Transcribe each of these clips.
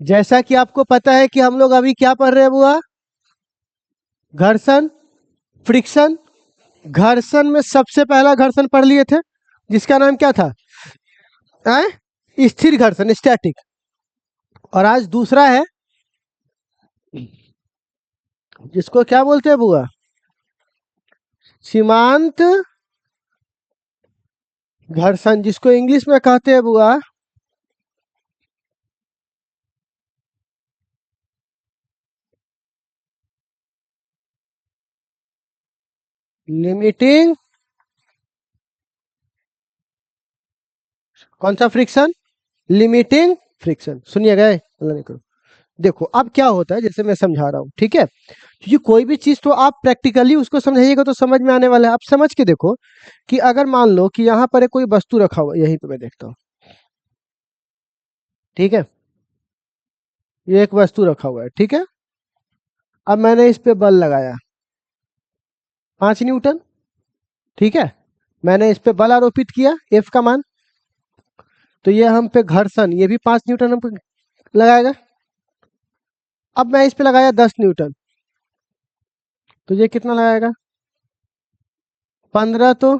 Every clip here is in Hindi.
जैसा कि आपको पता है कि हम लोग अभी क्या पढ़ रहे हैं बुआ? घर्षण, फ्रिक्शन। घर्षण में सबसे पहला घर्षण पढ़ लिए थे, जिसका नाम क्या था? स्थिर घर्षण, स्टैटिक। और आज दूसरा है, जिसको क्या बोलते हैं बुआ? सीमांत घर्षण, जिसको इंग्लिश में कहते हैं बुआ लिमिटिंग। कौन सा फ्रिक्शन? Limiting friction. सुनिए गए, अल्लाह नहीं करो। देखो अब क्या होता है, जैसे मैं समझा रहा हूँ, ठीक है? क्योंकि कोई भी चीज तो आप प्रैक्टिकली उसको समझाइएगा तो समझ में आने वाला है। आप समझ के देखो कि अगर मान लो कि यहाँ पर एक कोई वस्तु रखा हुआ है, यहीं पे मैं देखता हूँ, ठीक है? ये एक वस्तु रखा हुआ है, ठीक है? अब मैंने इस पे बल लगाया 5 न्यूटन, ठीक है? मैंने इस पे बल आरोपित किया, एफ का मान। तो ये हम पे घर्षण, ये भी 5 न्यूटन हम पे लगाएगा। अब मैं इस पे लगाया 10 न्यूटन, तो ये कितना लगाएगा? 15। तो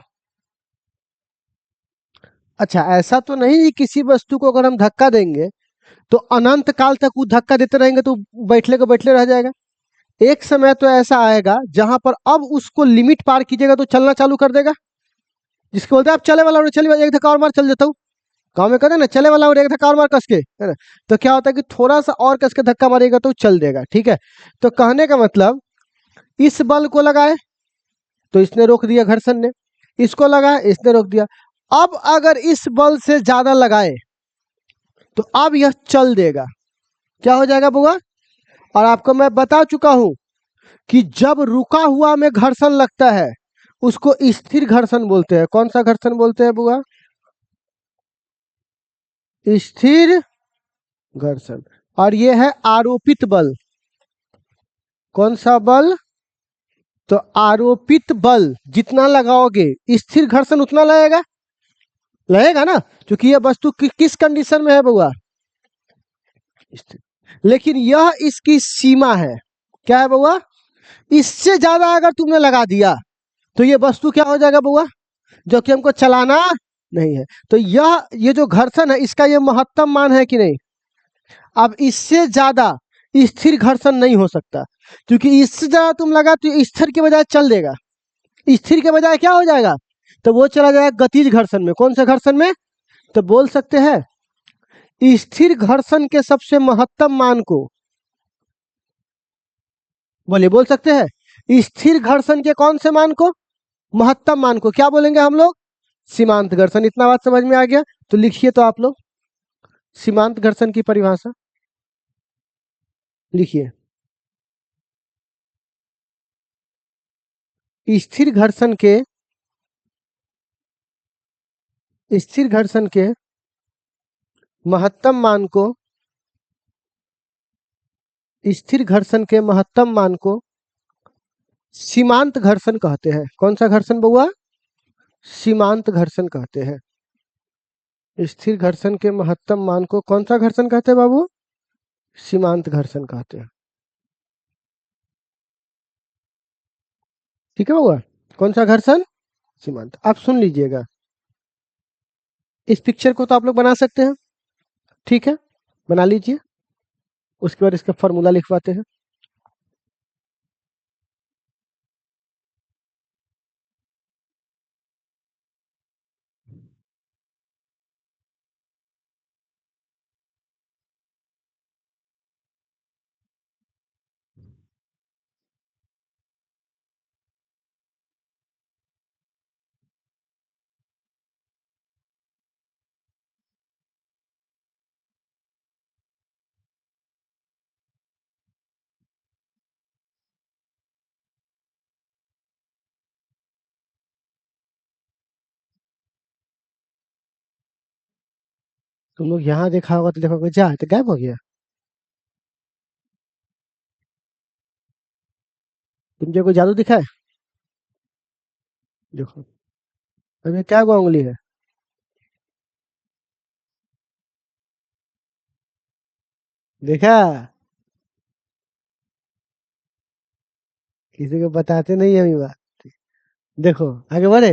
अच्छा, ऐसा तो नहीं है किसी वस्तु को अगर हम धक्का देंगे तो अनंत काल तक वो धक्का देते रहेंगे तो बैठले को बैठले रह जाएगा। एक समय तो ऐसा आएगा जहां पर अब उसको लिमिट पार कीजिएगा तो चलना चालू कर देगा। जिसको बोलते हैं आप चले वाला, और चले वाला, एक धक्का और मार चल जाता हूँ। गाँव में कहते हैं ना, चले वाला और एक धक्का और मार कस के, है ना? तो क्या होता है कि थोड़ा सा और कस के धक्का मारेगा तो चल देगा, ठीक है? तो कहने का मतलब, इस बल को लगाए तो इसने रोक दिया घर्षण ने, इसको लगाए इसने रोक दिया। अब अगर इस बल से ज्यादा लगाए तो अब यह चल देगा। क्या हो जाएगा बुआ? और आपको मैं बता चुका हूं कि जब रुका हुआ में घर्षण लगता है उसको स्थिर घर्षण बोलते हैं। कौन सा घर्षण बोलते हैं बुआ? स्थिर घर्षण। और ये है आरोपित बल। कौन सा बल? तो आरोपित बल जितना लगाओगे स्थिर घर्षण उतना लगेगा, लगेगा ना? क्योंकि यह वस्तु किस कंडीशन में है बुआ? स्थिर। लेकिन यह इसकी सीमा है। क्या है बुआ? इससे ज्यादा अगर तुमने लगा दिया तो ये वस्तु क्या हो जाएगा बुआ? जो कि हमको चलाना नहीं है। तो ये जो घर्षण है इसका ये महत्तम मान है कि नहीं? अब इससे ज्यादा स्थिर घर्षण नहीं हो सकता, क्योंकि इससे ज्यादा तुम लगा तो स्थिर के बजाय चल देगा। स्थिर के बजाय क्या हो जाएगा? तो वो चला जाएगा गतिज घर्षण में। कौन से घर्षण में? तो बोल सकते हैं स्थिर घर्षण के सबसे महत्तम मान को, बोलिए, बोल सकते हैं स्थिर घर्षण के कौन से मान को? महत्तम मान को क्या बोलेंगे हम लोग? सीमांत घर्षण। इतना बात समझ में आ गया? तो लिखिए तो आप लोग सीमांत घर्षण की परिभाषा लिखिए। स्थिर घर्षण के, स्थिर घर्षण के महत्तम मान को, स्थिर घर्षण के महत्तम मान को सीमांत घर्षण कहते हैं। कौन सा घर्षण बउआ? सीमांत घर्षण कहते हैं। स्थिर घर्षण के महत्तम मान को कौन सा घर्षण कहते हैं बाबू? सीमांत घर्षण कहते हैं। ठीक है बउआ? कौन सा घर्षण? सीमांत। आप सुन लीजिएगा, इस पिक्चर को तो आप लोग बना सकते हैं, ठीक है? बना लीजिए, उसके बाद इसका फॉर्मूला लिखवाते हैं। तुम लोग यहाँ देखा होगा तो देखोगे जा तो गायब हो गया। तुमसे कोई जादू दिखा है? देखो, अभी क्या हुआ उंगली है? देखा, किसी को बताते नहीं है ये बात। देखो आगे बढ़े,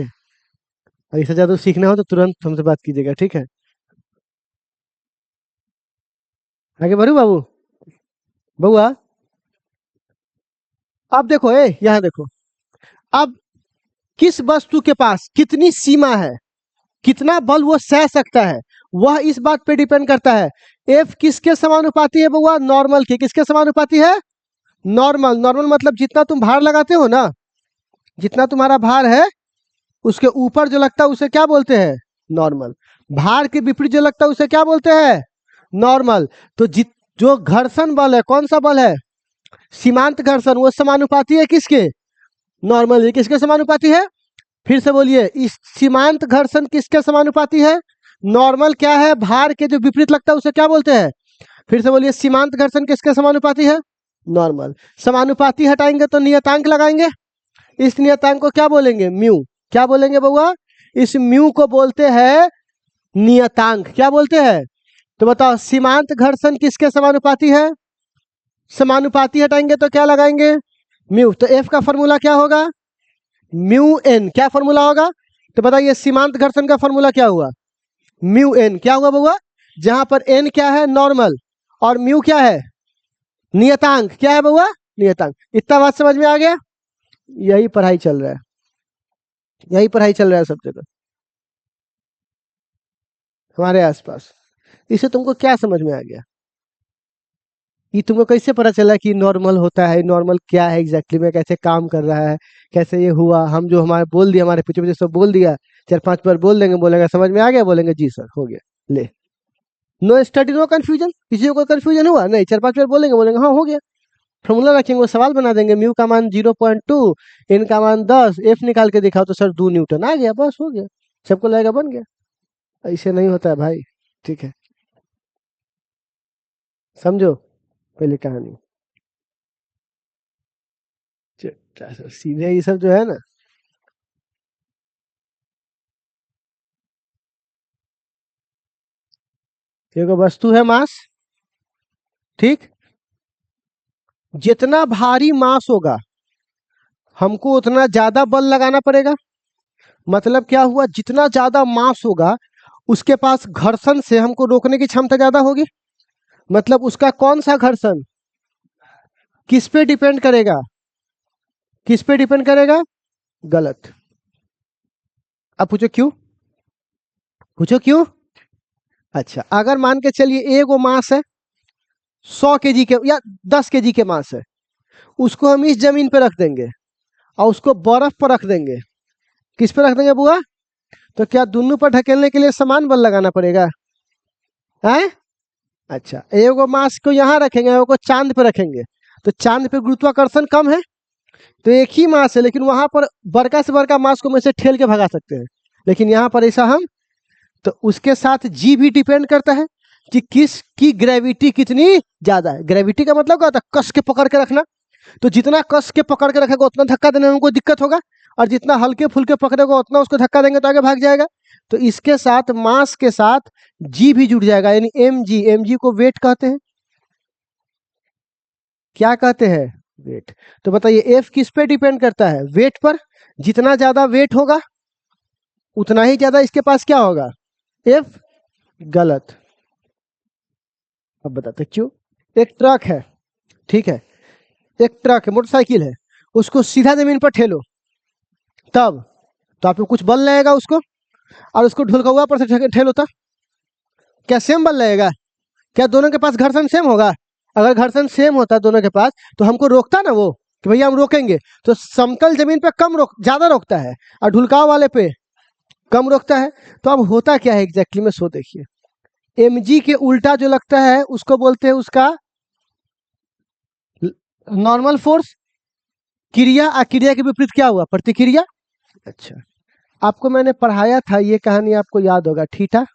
और इससे ज्यादा सीखना हो तो तुरंत हमसे बात कीजिएगा, ठीक है। आगे बढ़ू बाबू। बउआ, अब देखो, यहाँ देखो। अब किस वस्तु के पास कितनी सीमा है, कितना बल वो सह सकता है, वह इस बात पे डिपेंड करता है। एफ किसके समानुपाती है बउआ? नॉर्मल के। किसके समानुपाती है? नॉर्मल। नॉर्मल मतलब जितना तुम भार लगाते हो ना, जितना तुम्हारा भार है उसके ऊपर जो लगता है उसे क्या बोलते हैं? नॉर्मल। भार के विपरीत जो लगता है उसे क्या बोलते हैं? नॉर्मल। तो जो घर्षण बल है, कौन सा बल है? सीमांत घर्षण, वो समानुपाती है किसके? नॉर्मल। ये किसके समानुपाती है? फिर से बोलिए, इस सीमांत घर्षण किसके समानुपाती है? नॉर्मल। क्या है? भार के जो विपरीत लगता है उसे क्या बोलते हैं? फिर से बोलिए, सीमांत घर्षण किसके समानुपाती है? नॉर्मल। समानुपाती हटाएंगे तो नियतांक लगाएंगे, इस नियतांक को क्या बोलेंगे? म्यू। क्या बोलेंगे बउआ? इस म्यू को बोलते हैं नियतांक। क्या बोलते हैं? तो बताओ, सीमांत घर्षण किसके समानुपाती है? समानुपाती हटाएंगे तो क्या लगाएंगे? म्यू। तो एफ का फॉर्मूला क्या होगा? Mu N. क्या फॉर्मूला होगा? तो बताइए, सीमांत घर्षण का फॉर्मूला क्या हुआ? Mu N. क्या हुआ बउआ? जहां पर एन क्या है? नॉर्मल, और म्यू क्या है? नियतांक। क्या है बउआ? नियतांक। इतना बात समझ में आ गया? यही पढ़ाई चल रहा है, यही पढ़ाई चल रहा है सब जगह हमारे आसपास। इससे तुमको क्या समझ में आ गया? ये तुमको कैसे पता चला कि नॉर्मल होता है? नॉर्मल क्या है एग्जैक्टली में, कैसे काम कर रहा है, कैसे ये हुआ? हम जो हमारे बोल दिया, हमारे पीछे पीछे सब बोल दिया, चार पांच बार बोल देंगे, बोलेंगे समझ में आ गया, बोलेंगे जी सर हो गया। ले, नो स्टडी नो कंफ्यूजन। किसी को कोई कंफ्यूजन हुआ नहीं? चार पांच बार बोलेंगे, बोलेंगे हाँ हो गया। फॉर्मूला रखेंगे, वो सवाल बना देंगे, म्यू का मान 0.2, एन का मान 10, एफ निकाल के दिखाओ तो सर 2 न्यूटन आ गया, बस हो गया। सबको लगेगा बन गया। ऐसे नहीं होता है भाई, ठीक है। समझो पहले कहानी। सीधे ये सब जो है ना, एक वस्तु है मास, ठीक। जितना भारी मास होगा हमको उतना ज्यादा बल लगाना पड़ेगा। मतलब क्या हुआ? जितना ज्यादा मास होगा उसके पास घर्षण से हमको रोकने की क्षमता ज्यादा होगी। मतलब उसका कौन सा घर्षण किस पे डिपेंड करेगा? किस पे डिपेंड करेगा? गलत। अब पूछो क्यों? पूछो क्यों? अच्छा, अगर मान के चलिए एगो मास है 100 केजी के या 10 केजी के मास है, उसको हम इस जमीन पे रख देंगे और उसको बर्फ पर रख देंगे। किस पे रख देंगे बुआ? तो क्या दोनों पर ढकेलने के लिए समान बल लगाना पड़ेगा? है? अच्छा, एगो मास को यहाँ रखेंगे, एगो को चांद पे रखेंगे, तो चांद पे गुरुत्वाकर्षण कम है, तो एक ही मास है, लेकिन वहां पर बड़का से बड़का मास को में से ठेल के भगा सकते हैं, लेकिन यहाँ पर ऐसा हम। तो उसके साथ जी भी डिपेंड करता है कि किसकी ग्रेविटी कितनी ज्यादा है। ग्रेविटी का मतलब क्या होता है? कस के पकड़ के रखना। तो जितना कस के पकड़ के रखेगा उतना धक्का देने में हमको दिक्कत होगा, और जितना हल्के फुल्के पकड़ेगा उतना उसको धक्का देंगे तो आगे भाग जाएगा। तो इसके साथ मास के साथ जी भी जुड़ जाएगा, यानी एम जी। एम जी को वेट कहते हैं। क्या कहते हैं? वेट। तो बताइए, एफ किस पे डिपेंड करता है? वेट पर। जितना ज्यादा वेट होगा उतना ही ज्यादा इसके पास क्या होगा? एफ। गलत। अब बताते क्यों। एक ट्रक है, ठीक है, एक ट्रक है, मोटरसाइकिल है, उसको सीधा जमीन पर ठेलो, तब तो आपको कुछ बल लगेगा उसको, और उसको ढुलकौआ पर से ठेलो तो क्या सेम बल लगेगा? क्या दोनों के पास घर्षण सेम होगा? अगर घर्षण सेम होता दोनों के पास तो हमको रोकता ना वो, कि भैया हम रोकेंगे। तो समतल जमीन पे कम रोक, ज्यादा रोकता है, और ढुलकाव वाले पे कम रोकता है। तो अब होता क्या है एग्जैक्टली में, सो देखिए। एमजी के उल्टा जो लगता है उसको बोलते हैं उसका नॉर्मल फोर्स। क्रिया, अक्रिया के विपरीत क्या हुआ? प्रतिक्रिया। अच्छा, आपको मैंने पढ़ाया था, ये कहानी आपको याद होगा, थीटा।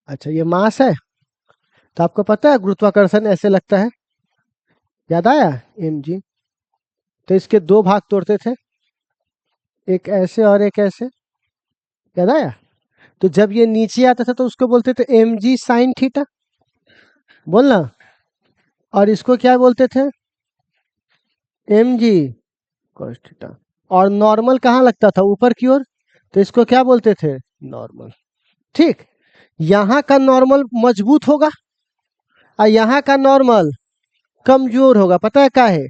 अच्छा, ये मास है, तो आपको पता है गुरुत्वाकर्षण ऐसे लगता है, याद आया? M G. तो इसके दो भाग तोड़ते थे, एक ऐसे और एक ऐसे, याद आया? तो जब ये नीचे आता था तो उसको बोलते थे mg साइन थीटा, बोलना। और इसको क्या बोलते थे? mg cos theta. और नॉर्मल कहाँ लगता था? ऊपर की ओर, तो इसको क्या बोलते थे? नॉर्मल। ठीक, यहाँ का नॉर्मल मजबूत होगा और यहाँ का नॉर्मल कमजोर होगा। पता है क्या है?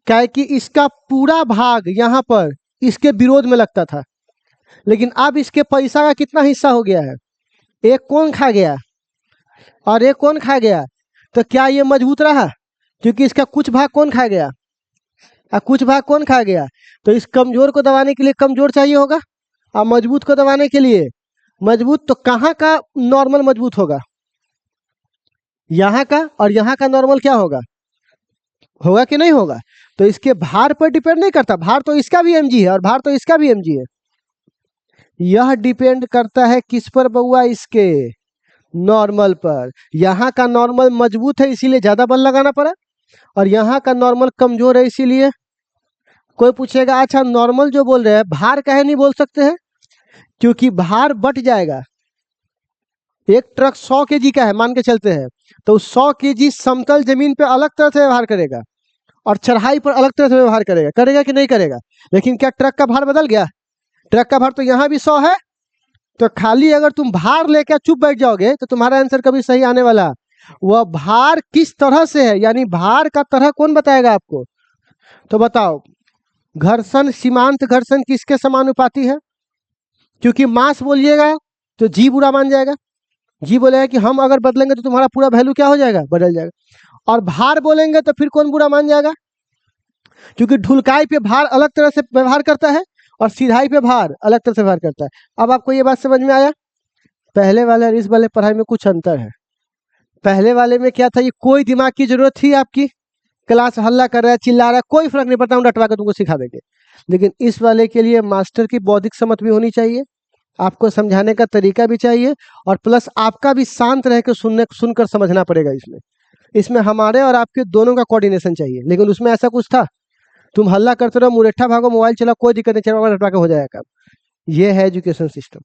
क्या है कि इसका पूरा भाग यहाँ पर इसके विरोध में लगता था, लेकिन अब इसके पैसा का कितना हिस्सा हो गया है? एक कौन खा गया और एक कौन खा गया? तो क्या ये मजबूत रहा? क्योंकि इसका कुछ भाग कौन खा गया और कुछ भाग कौन खा गया। तो इस कमजोर को दबाने के लिए कमजोर चाहिए होगा और मजबूत को दबाने के लिए मजबूत। तो कहाँ का नॉर्मल मजबूत होगा? यहाँ का। और यहाँ का नॉर्मल क्या होगा? होगा कि नहीं होगा? तो इसके भार पर डिपेंड नहीं करता, भार तो इसका भी mg है और भार तो इसका भी mg है। यह डिपेंड करता है किस पर बउआ? इसके नॉर्मल पर। यहाँ का नॉर्मल मजबूत है इसीलिए ज्यादा बल लगाना पड़ा, और यहाँ का नॉर्मल कमजोर है इसीलिए। कोई पूछेगा अच्छा नॉर्मल जो बोल रहे हैं भार काहे नहीं बोल सकते हैं? क्योंकि भार बट जाएगा। एक ट्रक 100 kg का है मान के चलते हैं, तो 100 kg समतल जमीन पे अलग तरह से व्यवहार करेगा और चढ़ाई पर अलग तरह से व्यवहार करेगा। करेगा कि नहीं करेगा? लेकिन क्या ट्रक का भार बदल गया? ट्रक का भार तो यहाँ भी 100 है। तो खाली अगर तुम भार लेकर चुप बैठ जाओगे तो तुम्हारा आंसर कभी सही आने वाला। वह भार किस तरह से है, यानी भार का तरह कौन बताएगा आपको? तो बताओ, घर्षण सीमांत घर्षण किसके समानुपाती है? क्योंकि मास बोलिएगा तो जी बुरा मान जाएगा, जी बोलेगा कि हम अगर बदलेंगे तो तुम्हारा पूरा वैल्यू क्या हो जाएगा? बदल जाएगा। और भार बोलेंगे तो फिर कौन बुरा मान जाएगा? क्योंकि ढुलकाई पे भार अलग तरह से व्यवहार करता है और सीधाई पे भार अलग तरह से व्यवहार करता है। अब आपको ये बात समझ में आया? पहले वाले और इस वाले पढ़ाई में कुछ अंतर है। पहले वाले में क्या था, ये कोई दिमाग की जरूरत थी आपकी, क्लास हल्ला कर रहा है चिल्ला रहा है कोई फर्क नहीं पड़ता, हम डटवा के तुमको सिखा देंगे। लेकिन इस वाले के लिए मास्टर की बौद्धिक समझ भी होनी चाहिए, आपको समझाने का तरीका भी चाहिए, और प्लस आपका भी शांत रह के सुनकर समझना पड़ेगा। इसमें हमारे और आपके दोनों का कोऑर्डिनेशन चाहिए। लेकिन उसमें ऐसा कुछ था, तुम हल्ला करते रहो, मुरेठा भागो, मोबाइल चलाओ, कोई दिक्कत नहीं, चलो डटवा के हो जाएगा काम। ये है एजुकेशन सिस्टम।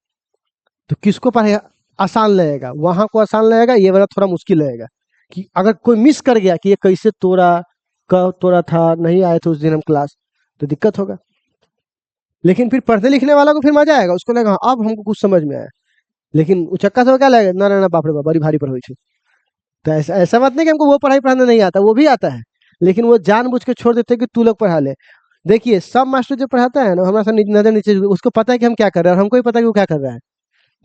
तो किसको पढ़े आसान लगेगा? वहां को आसान लगेगा, ये वाला थोड़ा मुश्किल लगेगा। कि अगर कोई मिस कर गया कि ये कैसे तोड़ा, कब तोड़ा था, नहीं आए थे उस दिन हम क्लास, तो दिक्कत होगा। लेकिन फिर पढ़ने लिखने वाला को फिर मजा आएगा, उसको लगेगा हाँ, अब हमको कुछ समझ में आया। लेकिन उचक्का से क्या लगेगा, ना ना ना बाप रे बाप बड़ी भारी पढ़ाई छे। तो ऐसा ऐसा बात नहीं कि हमको वो पढ़ाई पढ़ाना नहीं आता, वो भी आता है, लेकिन वो जानबूझ के छोड़ देते हैं कि तू लोग पढ़ा ले। देखिए सब मास्टर जो पढ़ाता है ना, हमारा सा नजर नीचे, उसको पता है कि हम क्या कर रहे हैं और हमको भी पता है कि वो क्या कर रहा है,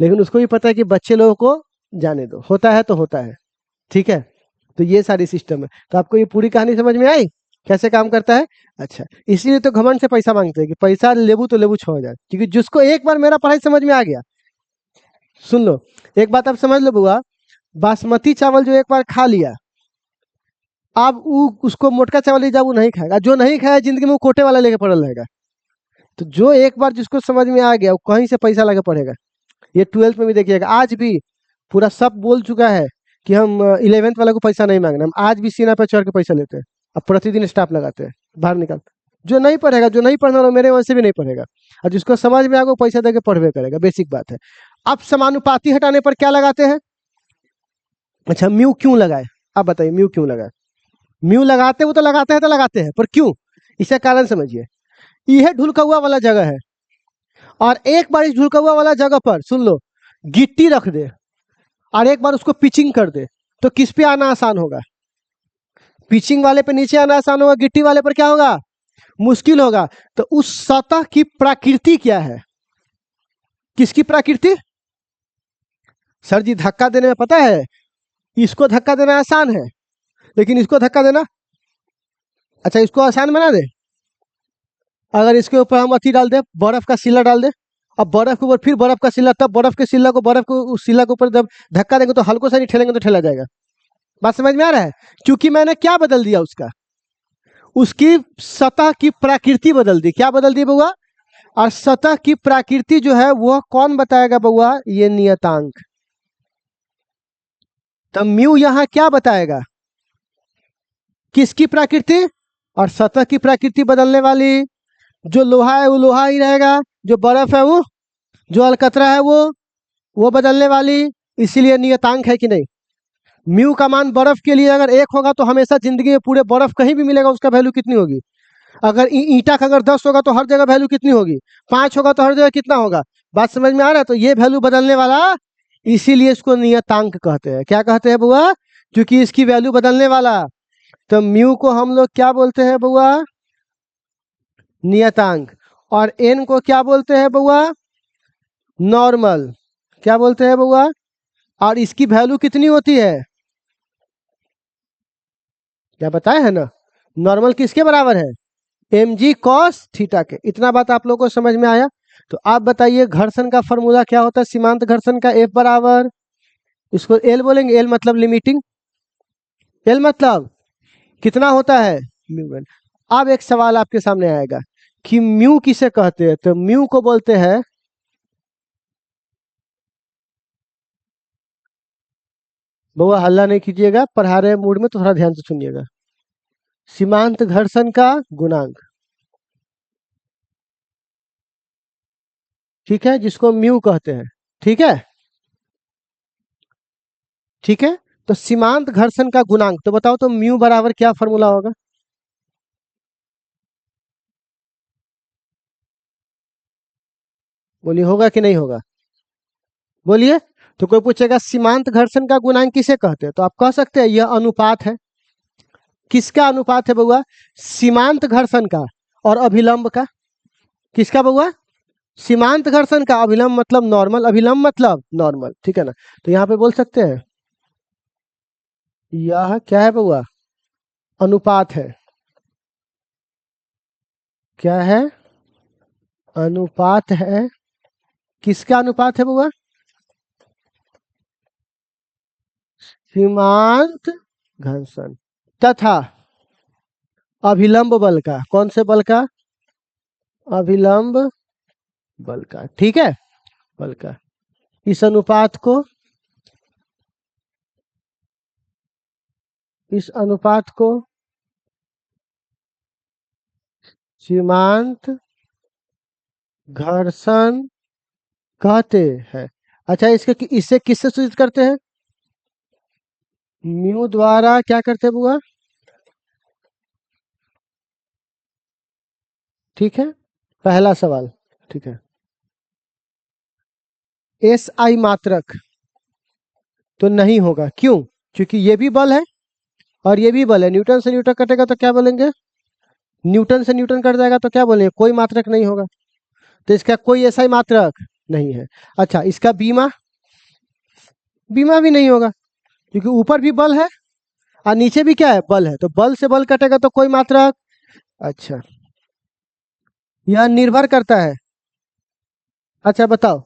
लेकिन उसको भी पता है कि बच्चे लोगों को जाने दो, होता है तो होता है। ठीक है, तो ये सारी सिस्टम है। तो आपको ये पूरी कहानी समझ में आई कैसे काम करता है? अच्छा, इसीलिए तो घमंड से पैसा मांगते हैं कि पैसा लेबू तो लेबू 6,000, क्योंकि जिसको एक बार मेरा पढ़ाई समझ में आ गया, सुन लो एक बात आप समझ लो बुआ, बासमती चावल जो एक बार खा लिया, अब उसको मोटका चावल ले जाओ वो नहीं खाएगा, जो नहीं खाया जिंदगी में वो कोटे वाला लेके पड़ल रहेगा। तो जो एक बार जिसको समझ में आ गया वो कहीं से पैसा लगा पड़ेगा। ये 12th में भी देखिएगा, आज भी पूरा सब बोल चुका है कि हम 11th वाला को पैसा नहीं मांगना, हम आज भी सीना पर चढ़ के पैसा लेते हैं। अब प्रतिदिन स्टाफ लगाते हैं, बाहर निकाल। जो नहीं पढ़ेगा, जो नहीं पढ़ना मेरे वजह से भी नहीं पढ़ेगा, और जिसको समझ में आएगा वो पैसा देके पढ़वे करेगा, बेसिक बात है। अब समानुपाती हटाने पर क्या लगाते हैं? अच्छा म्यू क्यों लगाए, आप बताइए म्यू क्यों लगाए? म्यू लगाते वो तो लगाते हैं, पर क्यों? इसका कारण समझिए। यह ढुलकौआ वाला जगह है, और एक बार इस ढुलकौआ वाला जगह पर सुन लो गिट्टी रख दे और एक बार उसको पिचिंग कर दे, तो किस पे आना आसान होगा? पिचिंग वाले पे नीचे आना आसान होगा, गिट्टी वाले पर क्या होगा? मुश्किल होगा। तो उस सतह की प्रकृति क्या है? किसकी प्रकृति? सर जी धक्का देने में पता है, इसको धक्का देना आसान है, लेकिन इसको धक्का देना, अच्छा इसको आसान बना दे। अगर इसके ऊपर हम अथी डाल दे, बर्फ का सिला डाल दे, अब बर्फ के ऊपर फिर बर्फ का सिला, तब बर्फ के सिला को बर्फ को उस सिला के ऊपर जब धक्का देंगे तो हल्को से नहीं ठेलेंगे तो ठेला जाएगा। बात समझ में आ रहा है? क्योंकि मैंने क्या बदल दिया, उसकी सतह की प्रकृति बदल दी। क्या बदल दी बउआ? और सतह की प्रकृति जो है वह कौन बताएगा बउआ? ये नियतांक। तो म्यू यहां क्या बताएगा? किसकी प्रकृति? और सतह की प्रकृति बदलने वाली, जो लोहा है वो लोहा ही रहेगा, जो बर्फ है वो, जो अलकतरा है वो वो बदलने वाली, इसीलिए नियतांक है कि नहीं। म्यू का मान बर्फ के लिए अगर 1 होगा तो हमेशा जिंदगी में पूरे बर्फ कहीं भी मिलेगा, उसका वैल्यू कितनी होगी। अगर ईंटा का अगर 10 होगा तो हर जगह वैल्यू कितनी होगी, 5 होगा तो हर जगह कितना होगा। बात समझ में आ रहा है। तो ये वैल्यू बदलने वाला, इसीलिए इसको नियतांक कहते हैं। क्या कहते हैं बुआ, क्योंकि इसकी वैल्यू बदलने वाला। तो म्यू को हम लोग क्या बोलते हैं बुआ, नियतांक। और एन को क्या बोलते हैं बुआ, नॉर्मल। क्या बोलते हैं बुआ, और इसकी वैल्यू कितनी होती है, क्या बताया है ना, नॉर्मल किसके बराबर है, mg cos थीटा के। इतना बात आप लोगों को समझ में आया। तो आप बताइए घर्षण का फॉर्मूला क्या होता है, सीमांत घर्षण का, F बराबर, इसको L बोलेंगे, L मतलब लिमिटिंग, L मतलब कितना होता है, म्यू। अब एक सवाल आपके सामने आएगा कि म्यू किसे कहते हैं। तो म्यू को बोलते हैं, बउआ हल्ला नहीं कीजिएगा, पढ़ा रहे मूड में तो थोड़ा ध्यान से सुनिएगा। सीमांत घर्षण का गुणांक, ठीक है, जिसको म्यू कहते हैं। ठीक है, ठीक है। तो सीमांत घर्षण का गुणांक, तो बताओ तो म्यू बराबर क्या फॉर्मूला होगा। बोलिए होगा कि नहीं होगा, बोलिए। तो कोई पूछेगा सीमांत घर्षण का गुणांक किसे कहते हैं, तो आप कह सकते हैं यह अनुपात है। किसका अनुपात है बउआ, सीमांत घर्षण का और अभिलंब का। किसका बउआ, सीमांत घर्षण का, अभिलंब मतलब नॉर्मल, अभिलंब मतलब नॉर्मल, ठीक है ना। तो यहाँ पे बोल सकते हैं यह क्या है बउआ, अनुपात है। क्या है, अनुपात है। किसका अनुपात है बउआ, सीमांत घर्षण तथा अभिलंब बल का। कौन से बल का, अभिलंब बल का, ठीक है, बल का। इस अनुपात को, इस अनुपात को सीमांत घर्षण कहते हैं। अच्छा, इसके इससे किससे सूचित करते हैं, म्यू द्वारा क्या करते हैं बुआ, ठीक है, पहला सवाल, ठीक है। एस आई मात्रक तो नहीं होगा, क्यों, क्योंकि ये भी बल है और ये भी बल है। न्यूटन से न्यूटन कटेगा तो क्या बोलेंगे, न्यूटन से न्यूटन कट जाएगा तो क्या बोलेंगे, कोई मात्रक नहीं होगा। तो इसका कोई ऐसा ही मात्रक नहीं है। अच्छा, इसका बीमा, बीमा भी नहीं होगा, क्योंकि ऊपर भी बल है और नीचे भी क्या है, बल है। तो बल से बल कटेगा तो कोई मात्रक। अच्छा, यह निर्भर करता है। अच्छा बताओ,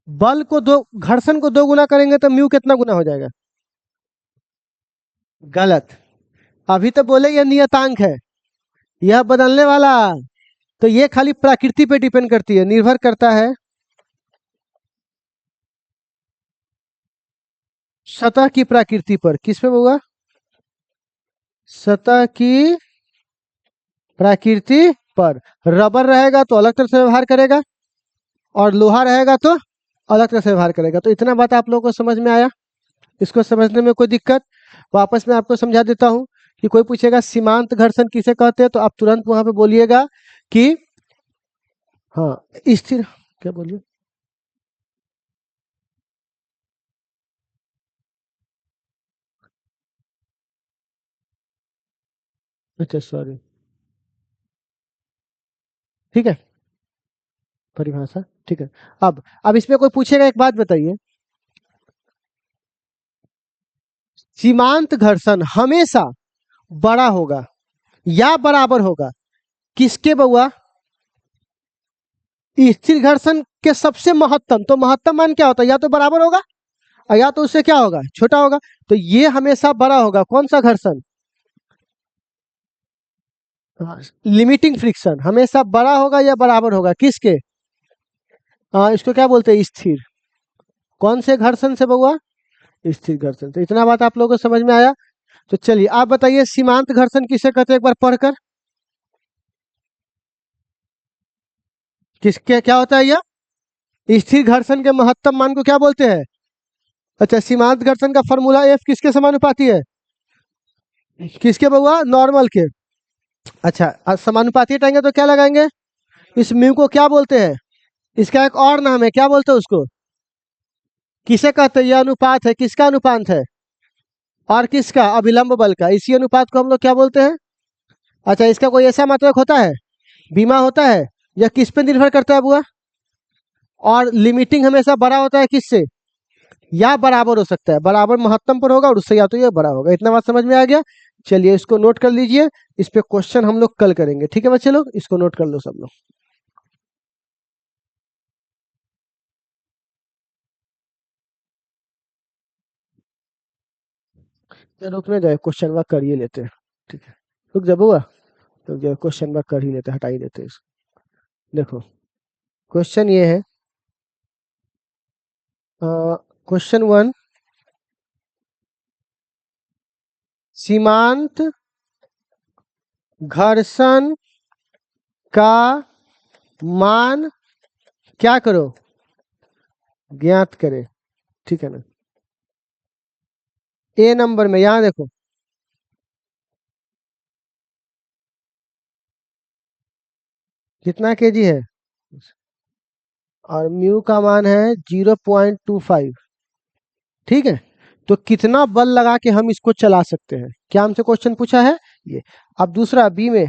बल को दो, घर्षण को 2 गुना करेंगे तो म्यू कितना गुना हो जाएगा, गलत। अभी तो बोले यह नियतांक है, यह बदलने वाला। तो ये खाली प्रकृति पे डिपेंड करती है, निर्भर करता है सतह की प्रकृति पर। किस पे होगा, सतह की प्रकृति पर। रबर रहेगा तो अलग तरह से व्यवहार करेगा और लोहा रहेगा तो अलग तरह से व्यवहार करेगा। तो इतना बात आप लोगों को समझ में आया, इसको समझने में कोई दिक्कत, वापस मैं आपको समझा देता हूं कि कोई पूछेगा सीमांत घर्षण किसे कहते हैं, तो आप तुरंत वहां पे बोलिएगा कि हाँ, स्थिर, क्या बोलिए, अच्छा सॉरी, ठीक है, परिभाषा, ठीक है। अब इसमें कोई पूछेगा, एक बात बताइए, सीमांत घर्षण हमेशा बड़ा होगा या बराबर होगा किसके बउआ, स्थिर घर्षण के सबसे महत्तम। तो महत्तम मान क्या होता है, या तो बराबर होगा और या तो उससे क्या होगा, छोटा होगा। तो ये हमेशा बड़ा होगा, कौन सा घर्षण, लिमिटिंग फ्रिक्शन हमेशा बड़ा होगा या बराबर होगा किसके, इसको क्या बोलते हैं, स्थिर। कौन से घर्षण से बउआ, स्थिर घर्षण। तो इतना बात आप लोगों को समझ में आया। तो चलिए आप बताइए सीमांत घर्षण किसे कहते हैं, एक बार पढ़कर, किसके क्या होता है यह, स्थिर घर्षण के महत्तम मान को क्या बोलते हैं? अच्छा, सीमांत घर्षण का फॉर्मूला एफ किसके समानुपाती है? किसके बउआ? नॉर्मल के। अच्छा, समानुपाती हटाएंगे तो क्या लगाएंगे? इस म्यू को क्या बोलते हैं? इसका एक और नाम है, क्या बोलते हैं उसको? किसे कहते हैं? यह अनुपात है, किसका अनुपात है? और किसका? अभिलंब बल का। इसी अनुपात को हम लोग क्या बोलते हैं? अच्छा, इसका कोई ऐसा मात्रक होता है? बीमा होता है? यह किस पे निर्भर करता है बुआ? और लिमिटिंग हमेशा बड़ा होता है किससे? या बराबर हो सकता है, बराबर महत्तम पर होगा और उससे या तो ये बड़ा होगा। इतना बात समझ में आ गया? चलिए इसको नोट कर लीजिए, इस पे क्वेश्चन हम लोग कल करेंगे, ठीक है बच्चे लोग? इसको नोट कर लो सब लोग। तो रुक में जाए, क्वेश्चन वर्क कर ही लेते हैं, ठीक है? रुक जा बुआ, रुक जाए, क्वेश्चन वर्क कर ही लेते हैं, हटा ही देते हैं इसको। देखो, क्वेश्चन ये है, क्वेश्चन वन, सीमांत घर्षण का मान क्या करो? ज्ञात करे, ठीक है ना? ए नंबर में यहां देखो, कितना केजी है? और म्यू का मान है 0.25, ठीक है? तो कितना बल लगा के हम इसको चला सकते हैं, क्या हमसे क्वेश्चन पूछा है ये। अब दूसरा बी में,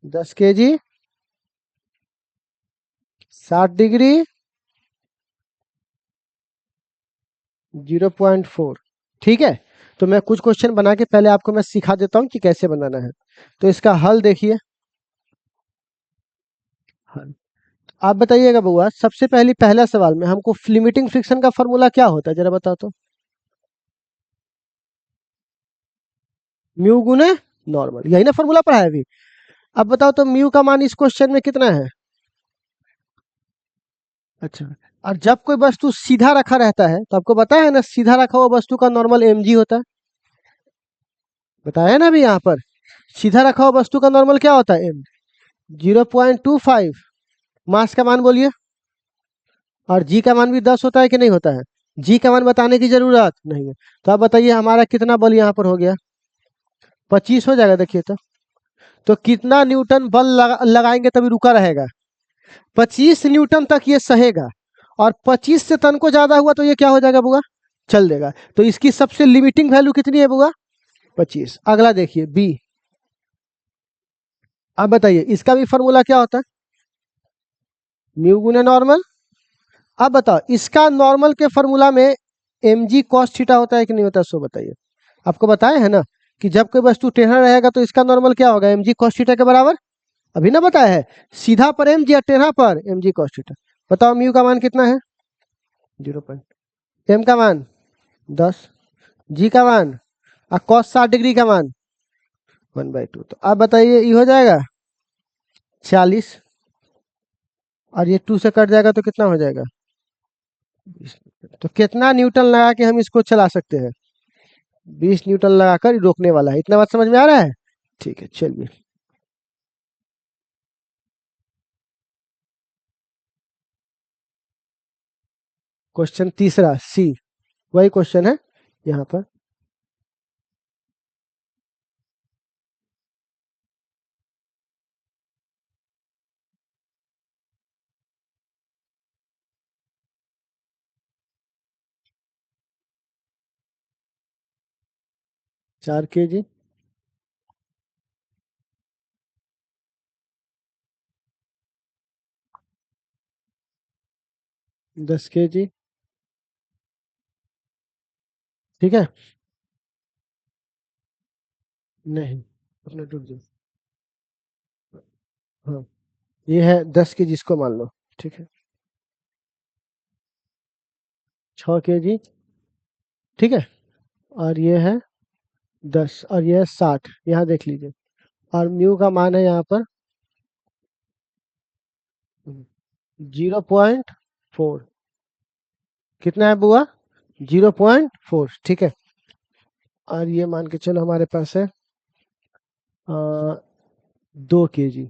10 केजी, 60 डिग्री, 0.4, ठीक है? तो मैं कुछ क्वेश्चन बना के पहले आपको मैं सिखा देता हूं कि कैसे बनाना है। तो इसका हल देखिए, हल। आप बताइएगा बुआ, सबसे पहली पहला सवाल में हमको लिमिटिंग फ्रिक्शन का फॉर्मूला क्या होता है, जरा बताओ तो। म्यू गुने नॉर्मल, यही ना फॉर्मूला पढ़ा है अभी। अब बताओ तो म्यू का मान इस क्वेश्चन में कितना है? अच्छा, और जब कोई वस्तु सीधा रखा रहता है तो आपको बताया है ना, सीधा रखा हुआ वस्तु का नॉर्मल mg होता है, बताया है ना अभी यहाँ पर। सीधा रखा हुआ वस्तु का नॉर्मल क्या होता है? m। 0.25, मास का मान बोलिए। और जी का मान भी 10 होता है कि नहीं होता है? जी का मान बताने की जरूरत नहीं है। तो आप बताइए हमारा कितना बल यहाँ पर हो गया? 25 हो जाएगा, देखिए तो कितना न्यूटन बल लगाएंगे तभी रुका रहेगा? 25 न्यूटन तक ये सहेगा। और 25 से तन को ज्यादा हुआ तो ये क्या हो जाएगा बुआ? चल देगा। तो इसकी सबसे लिमिटिंग वैल्यू कितनी है बुआ? 25। अगला देखिए बी, अब बताइए इसका भी फॉर्मूला क्या होता है? म्यू गुने नॉर्मल। अब बताओ इसका नॉर्मल के फॉर्मूला में mg cos थीटा होता है कि नहीं होता है, सो बताइए। आपको बताया है ना कि जब कोई वस्तु टेढ़ा रहेगा तो इसका नॉर्मल क्या होगा? mg cos थीटा के बराबर। अभी ना बताया है, सीधा पर mg या टेढ़ा पर mg cos थीटा। बताओ म्यू का मान कितना है? 0 m का मान 10, जी का मान और cos 60 डिग्री का मान 1/2। तो अब बताइए ये हो जाएगा 40, और ये 2 से कट जाएगा तो कितना हो जाएगा? 20। तो कितना न्यूटन लगा के हम इसको चला सकते हैं? 20 न्यूटन लगाकर रोकने वाला है। इतना बात समझ में आ रहा है? ठीक है, चलिए। क्वेश्चन तीसरा सी, वही क्वेश्चन है यहाँ पर। चार केजी, 10 केजी, ठीक है? नहीं, अपना टूट जाए। हाँ, ये है 10 केजी, इसको मान लो, ठीक है? 6 केजी, ठीक है? और ये है 10, और ये है 60, यहाँ देख लीजिए। और म्यू का मान है यहाँ पर 0.4। कितना है बुआ? 0.4, ठीक है? और ये मान के चलो हमारे पास है 2 kg।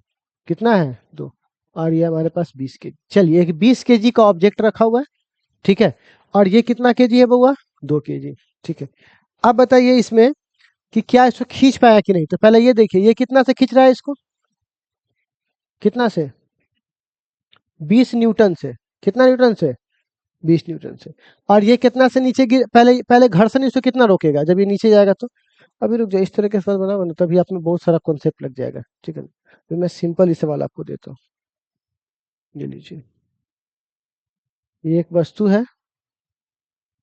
कितना है 2। और ये हमारे पास 20 kg। चलिए एक 20 kg का ऑब्जेक्ट रखा हुआ है, ठीक है। और ये कितना केजी है बउआ, 2 kg, ठीक है। अब बताइए इसमें कि क्या इसको खींच पाया कि नहीं। तो पहले ये देखिए ये कितना से खींच रहा है इसको, कितना से, 20 न्यूटन से। कितना न्यूटन से, 20 न्यूटन से। और ये कितना से नीचे गिर, पहले पहले घर्षण इसको कितना रोकेगा जब ये नीचे जाएगा। तो अभी रुक जाओ, इस तरह के सवाल बनाओ ना तभी आप में बहुत सारा कॉन्सेप्ट लग जाएगा, ठीक है। तो मैं सिंपल ही सवाल आपको देता हूँ। ये लीजिए, ये एक वस्तु है,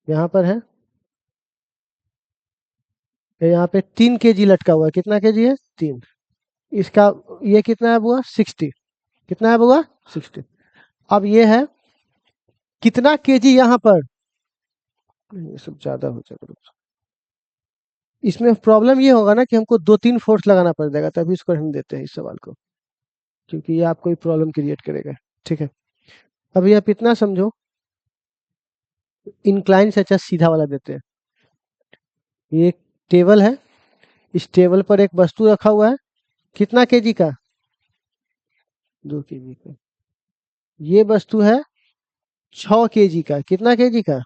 यहाँ पर है, यहाँ पे 3 kg लटका हुआ है। कितना केजी है, 3। इसका ये कितना है बुआ, 60। कितना है बुआ, 60। अब ये है कितना केजी यहाँ पर, ये सब ज्यादा हो जाएगा। इसमें प्रॉब्लम ये होगा ना कि हमको 2-3 फोर्स लगाना पड़ जाएगा, तभी इसको हम देते हैं इस सवाल को, क्योंकि ये आपको प्रॉब्लम क्रिएट करेगा, ठीक है। अभी आप इतना समझो, इंक्लाइन से अच्छा सीधा वाला देते हैं। ये एक टेबल है, इस टेबल पर एक वस्तु रखा हुआ है, कितना केजी का, 2 kg का। ये वस्तु है 6 kg का। कितना केजी का,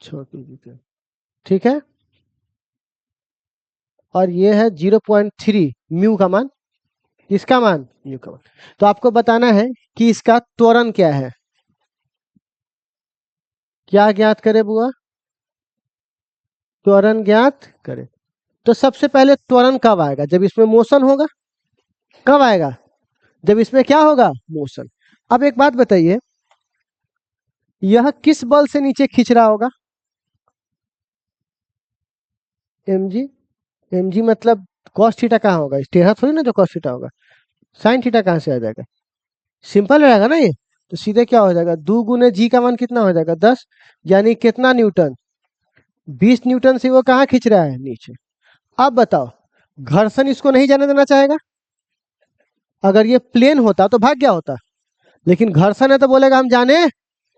6 kg का, ठीक है। और ये है 0.3 म्यू का मान, इसका मान म्यू का मान। तो आपको बताना है कि इसका त्वरण क्या है। क्या ज्ञात करे बुआ, त्वरण ज्ञात करे। तो सबसे पहले त्वरण कब आएगा, जब इसमें मोशन होगा। कब आएगा, जब इसमें क्या होगा, मोशन। अब एक बात बताइए, यह किस बल से नीचे खींच रहा होगा, mg। mg मतलब cos थीटा कहाँ होगा, इस टेढ़ा थोड़ी ना जो cos थीटा होगा। sin थीटा कहाँ से आ जाएगा, सिंपल रहेगा ना ये। तो सीधे क्या हो जाएगा, 2 गुने जी का मान कितना हो जाएगा, 10। यानी कितना न्यूटन, 20 न्यूटन से वो कहाँ खींच रहा है, नीचे। अब बताओ, घर्षण इसको नहीं जाने देना चाहेगा। अगर ये प्लेन होता तो भाग गया होता, लेकिन घर्षण है तो बोलेगा हम जाने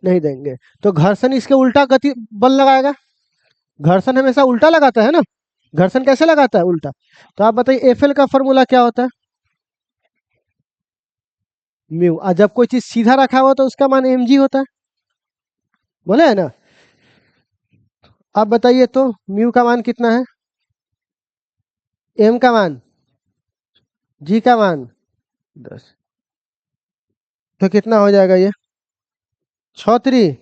नहीं देंगे। तो घर्षण इसके उल्टा गति बल लगाएगा। घर्षण हमेशा उल्टा लगाता है ना, घर्षण कैसे लगाता है, उल्टा। तो आप बताइए एफ एल का फॉर्मूला क्या होता है, म्यू। और जब कोई चीज सीधा रखा हुआ तो उसका मान एम जी होता है, बोले है ना। आप बताइए तो म्यू का मान कितना है, एम का मान, जी का मान 10। तो कितना हो जाएगा ये, 18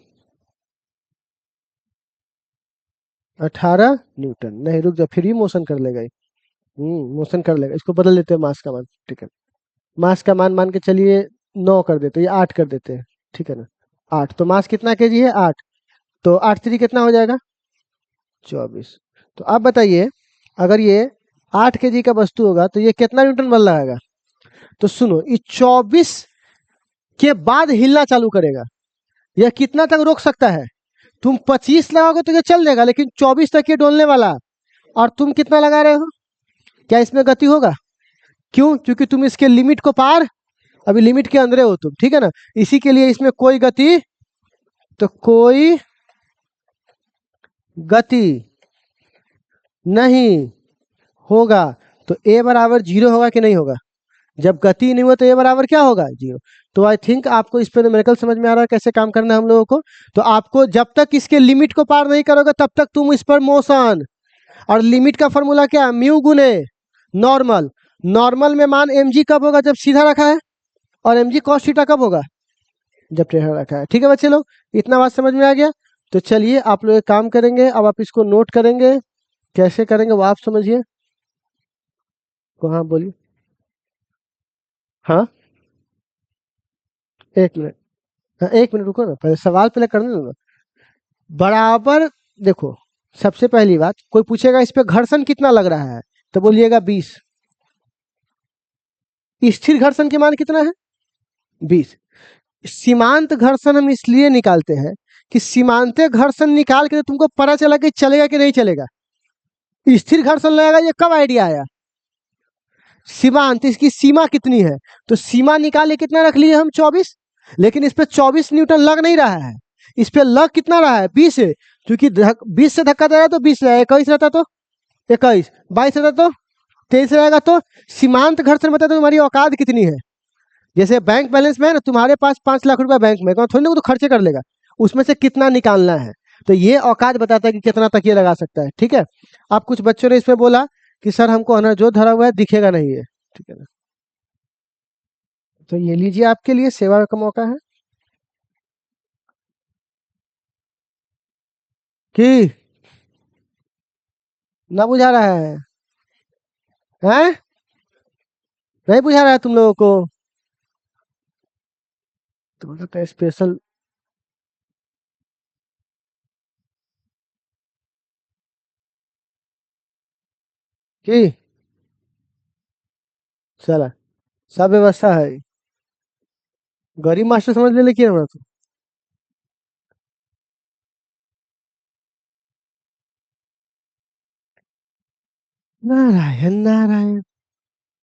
न्यूटन। नहीं रुक जा, फिर भी मोशन कर लेगा ये। मोशन कर लेगा, इसको बदल देते हैं मास का मान, ठीक है। मास का मान मान के चलिए 9 कर देते हैं, ये 8 कर देते हैं, ठीक है ना। 8, तो मास कितना केजी है, 8। तो 8 3 कितना हो जाएगा, 24। तो आप बताइए, अगर ये 8 केजी का वस्तु होगा तो ये कितना न्यूटन बल लगाएगा। तो सुनो, ये 24 के बाद हिलना चालू करेगा। यह कितना तक रोक सकता है, तुम 25 लगाओगे तो ये चल जाएगा, लेकिन 24 तक ये डोलने वाला। और तुम कितना लगा रहे हो, क्या इसमें गति होगा, क्यों, क्योंकि तुम इसके लिमिट को पार, अभी लिमिट के अंदर हो तुम, ठीक है ना। इसी के लिए इसमें कोई गति, तो कोई गति नहीं होगा। तो ए बराबर 0 होगा कि नहीं होगा, जब गति नहीं हुआ तो ए बराबर क्या होगा, 0। तो आई थिंक आपको इस पे न्यूमेरिकल समझ में आ रहा है कैसे काम करना है हम लोगों को। तो आपको जब तक इसके लिमिट को पार नहीं करोगे तब तक तुम इस पर मोशन। और लिमिट का फॉर्मूला क्या है, म्यू गुने नॉर्मल। नॉर्मल में मान एम जी कब होगा, जब सीधा रखा है। और एम जी कॉस थीटा कब होगा, जब टेढ़ा रखा है। ठीक है बच्चे लोग, इतना बात समझ में आ गया। तो चलिए आप लोग एक काम करेंगे, अब आप इसको नोट करेंगे, कैसे करेंगे वो आप समझिए। हाँ बोलिए। हाँ 1 मिनट, हाँ 1 मिनट रुको ना, पहले सवाल पहले करने दो ना। बराबर, देखो सबसे पहली बात, कोई पूछेगा इस पे घर्षण कितना लग रहा है, तो बोलिएगा 20। स्थिर घर्षण के मान कितना है, 20। सीमांत घर्षण हम इसलिए निकालते हैं कि सीमांत घर्षण निकाल के तुमको पता चला कि चलेगा कि नहीं चलेगा। स्थिर घर्षण लगेगा, ये कब आइडिया आया, सीमांत इसकी सीमा कितनी है। तो सीमा निकाले कितना रख लिए हम, 24। लेकिन इस पे 24 न्यूटन लग नहीं रहा है, इस पे लग कितना रहा है, 20 है। क्योंकि 20 से धक्का दे रहा है तो 20 रहेगा, 21 रहता तो 21, 22 रहता तो 23 रहेगा, तो सीमांत घर्षण बता तो तुम्हारी औकात कितनी है। जैसे बैंक बैलेंस में है ना, तुम्हारे पास 5 लाख रुपया बैंक में, कौन थोड़ी ना वो तो खर्चे कर लेगा, उसमें से कितना निकालना है। तो ये औकात बताता है कि कितना तक ये लगा सकता है, ठीक है। अब कुछ बच्चों ने इसमें बोला कि सर हमको है ना जो धरा हुआ है दिखेगा नहीं है, ठीक है ना। तो ये लीजिए आपके लिए सेवा का मौका है कि ना बुझा रहा है। हैं? नहीं बुझा रहा है तुम लोगों को? तो लगता है स्पेशल। कि चला, सब व्यवस्था है। गरीब मास्टर समझ ले लेकिन हमरा तो। नारायण नारायण।